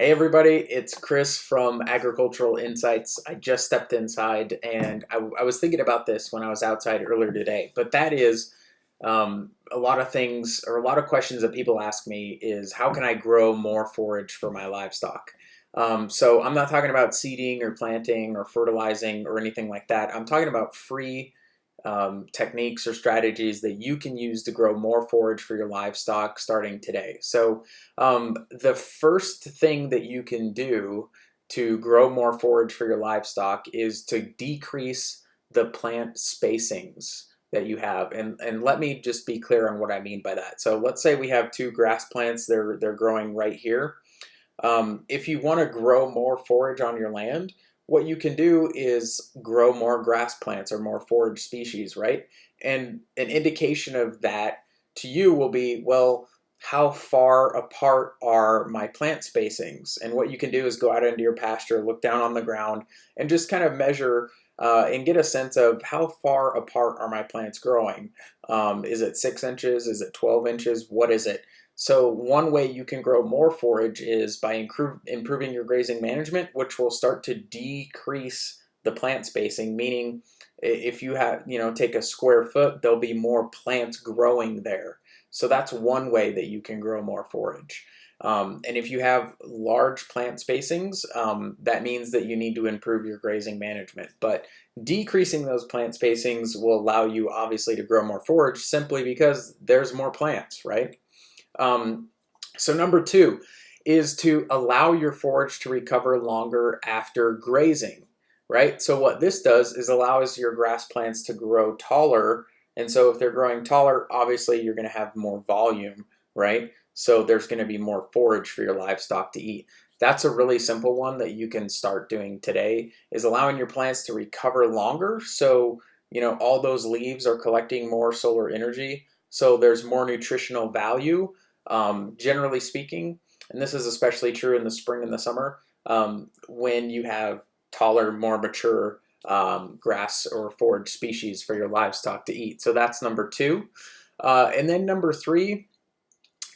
Hey everybody, it's Chris from Agricultural Insights. I just stepped inside and I was thinking about this when I was outside earlier today, but that is a lot of things or a lot of questions that people ask me is how can I grow more forage for my livestock? So I'm not talking about seeding or planting or fertilizing or anything like that. I'm talking about free techniques or strategies that you can use to grow more forage for your livestock starting today. So the first thing that you can do to grow more forage for your livestock is to decrease the plant spacings that you have. And let me just be clear on what I mean by that. So let's say we have two grass plants, they're growing right here. If you want to grow more forage on your land, what you can do is grow more grass plants or more forage species, right? And an indication of that to you will be, well, how far apart are my plant spacings? And what you can do is go out into your pasture, look down on the ground, and just kind of measure and get a sense of how far apart are my plants growing. Is it 6 inches? Is it 12 inches? What is it? So one way you can grow more forage is by improving your grazing management, which will start to decrease the plant spacing, meaning if you have, take a square foot, there'll be more plants growing there. So that's one way that you can grow more forage. And if you have large plant spacings, that means that you need to improve your grazing management. But decreasing those plant spacings will allow you obviously to grow more forage simply because there's more plants, right? So number two is to allow your forage to recover longer after grazing, right? So what this does is allows your grass plants to grow taller. And so if they're growing taller, obviously you're going to have more volume, right? So there's going to be more forage for your livestock to eat. That's a really simple one that you can start doing today, is allowing your plants to recover longer. So, all those leaves are collecting more solar energy. So there's more nutritional value, generally speaking. And this is especially true in the spring and the summer, when you have taller, more mature grass or forage species for your livestock to eat. So that's number two. And then number three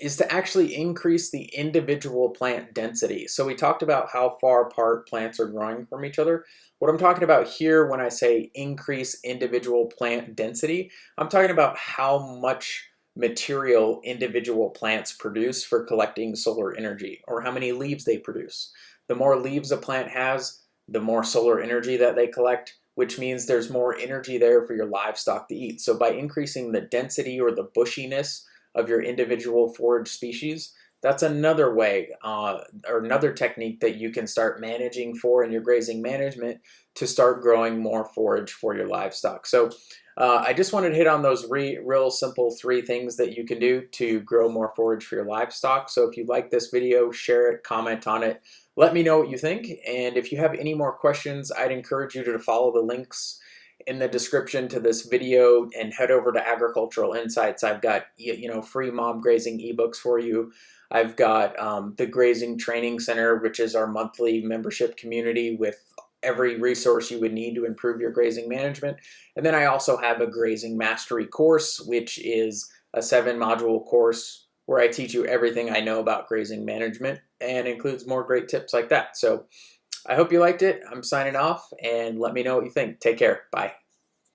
is to actually increase the individual plant density. So we talked about how far apart plants are growing from each other. What I'm talking about here when I say increase individual plant density, I'm talking about how much material individual plants produce for collecting solar energy, or how many leaves they produce. The more leaves a plant has, the more solar energy that they collect, which means there's more energy there for your livestock to eat. So by increasing the density or the bushiness of your individual forage species, that's another way or another technique that you can start managing for in your grazing management to start growing more forage for your livestock. So I just wanted to hit on those real simple three things that you can do to grow more forage for your livestock. So if you like this video, share it, comment on it, let me know what you think. And if you have any more questions, I'd encourage you to follow the links in the description to this video and head over to Agricultural Insights. I've got free mob grazing ebooks for you. I've got the Grazing Training Center, which is our monthly membership community with every resource you would need to improve your grazing management. And then I also have a Grazing Mastery course, which is a 7-module course where I teach you everything I know about grazing management and includes more great tips like that. So I hope you liked it. I'm signing off, and let me know what you think. Take care. Bye.